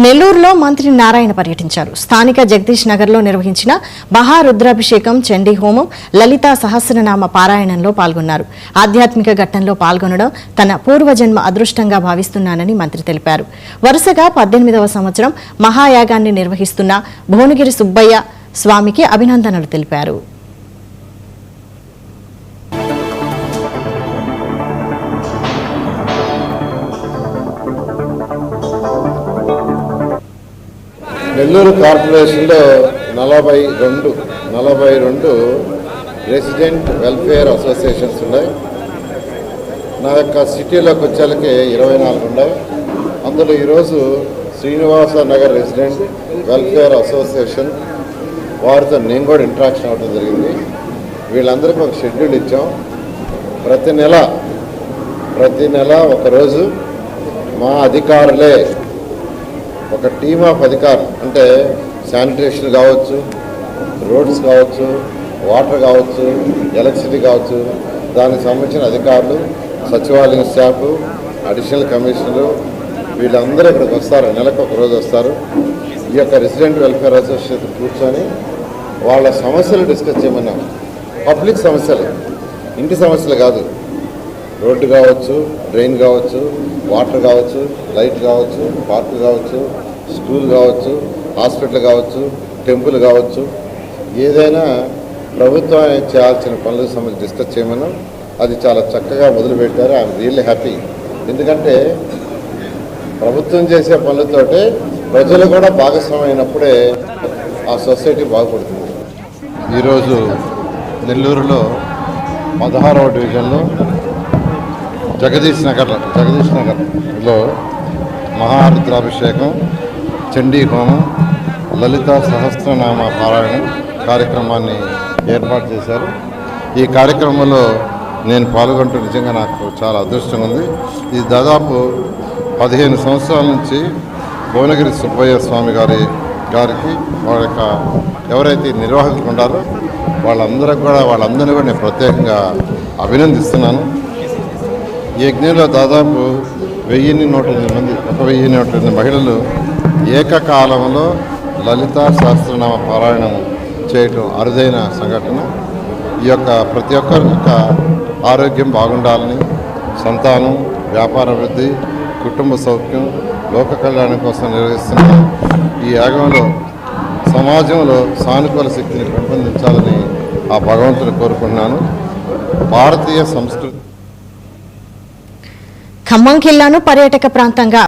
నెల్లూరులో మంత్రి నారాయణ పర్యటించారు. స్థానిక జగదీష్ నగర్లో నిర్వహించిన మహారుద్రాభిషేకం, చండీ హోమం, లలితా సహస్రనామ పారాయణంలో పాల్గొన్నారు. ఆధ్యాత్మిక ఘట్టంలో పాల్గొనడం తన పూర్వజన్మ అదృష్టంగా భావిస్తున్నానని మంత్రి తెలిపారు. వరుసగా 18వ సంవత్సరం మహాయాగాన్ని నిర్వహిస్తున్న భువనగిరి సుబ్బయ్య స్వామికి అభినందనలు తెలిపారు. నెల్లూరు కార్పొరేషన్లో 42 రెసిడెంట్ వెల్ఫేర్ అసోసియేషన్స్ ఉన్నాయి. నా యొక్క సిటీలోకి వచ్చేళ్ళకి 24 ఉన్నాయి. అందులో ఈరోజు Srinivasa Nagar resident welfare association వారితో నేను కూడా ఇంటరాక్షన్ అవ్వడం జరిగింది. వీళ్ళందరికీ ఒక షెడ్యూల్ ఇచ్చాం. ప్రతి నెల ఒకరోజు మా అధికారులే ఒక టీమ్ ఆఫ్ అధికారులు, అంటే శానిటేషన్ కావచ్చు, రోడ్స్ కావచ్చు, వాటర్ కావచ్చు, ఎలక్ట్రిసిటీ కావచ్చు, దానికి సంబంధించిన అధికారులు, సచివాలయం స్టాఫ్, అడిషనల్ కమిషనర్లు వీళ్ళందరూ ఇక్కడికి వస్తారు. నెలకు ఒక రోజు వస్తారు. ఈ యొక్క రెసిడెంట్ వెల్ఫేర్ అసోసియేషన్ కూర్చొని వాళ్ళ సమస్యలు డిస్కస్ చేయమన్నాం. పబ్లిక్ సమస్యలు, ఇంటి సమస్యలు కాదు. రోడ్డు కావచ్చు, డ్రైన్ కావచ్చు, వాటర్ కావచ్చు, లైట్ కావచ్చు, పార్క్ కావచ్చు, స్కూల్ కావచ్చు, హాస్పిటల్ కావచ్చు, టెంపుల్ కావచ్చు, ఏదైనా ప్రభుత్వం చేయాల్సిన పనులకు సంబంధించి డిస్కస్ చేయమన్నాం. అది చాలా చక్కగా మొదలుపెట్టారు. I'm really happy. ఎందుకంటే ప్రభుత్వం చేసే పనులతోటే ప్రజలు కూడా భాగస్వామైనప్పుడే ఆ సొసైటీ బాగుపడుతుంది. ఈరోజు నెల్లూరులో 16వ డివిజన్లో జగదీష్ నగర్లో మహారుద్రాభిషేకం, చండీ హోమం, లలితా సహస్రనామ పారాయణం కార్యక్రమాన్ని ఏర్పాటు చేశారు. ఈ కార్యక్రమంలో నేను పాల్గొంటూ నిజంగా నాకు చాలా అదృష్టం ఉంది. ఇది దాదాపు 15 సంవత్సరాల నుంచి భువనగిరి సుబ్బయ్య స్వామి గారికి వాళ్ళ యొక్క ఎవరైతే నిర్వాహకులు ఉన్నారో వాళ్ళందరినీ కూడా నేను ప్రత్యేకంగా అభినందిస్తున్నాను. ఈ యజ్ఞంలో దాదాపు 1108 మహిళలు ఏకకాలంలో లలితా సహస్రనామ పారాయణం చేయటం అరుదైన సంఘటన. ఈ యొక్క ప్రతి ఒక్కరి యొక్క ఆరోగ్యం బాగుండాలని, సంతానం, వ్యాపార వృద్ధి, కుటుంబ సౌఖ్యం, లోక కళ్యాణం కోసం నిర్వహిస్తున్న ఈ యాగంలో సమాజంలో సానుకూల శక్తిని పెంపొందించాలని ఆ భగవంతుని కోరుకుంటున్నాను. భారతీయ సంస్కృతి ఖమ్మం జిల్లాను పర్యాటక ప్రాంతంగా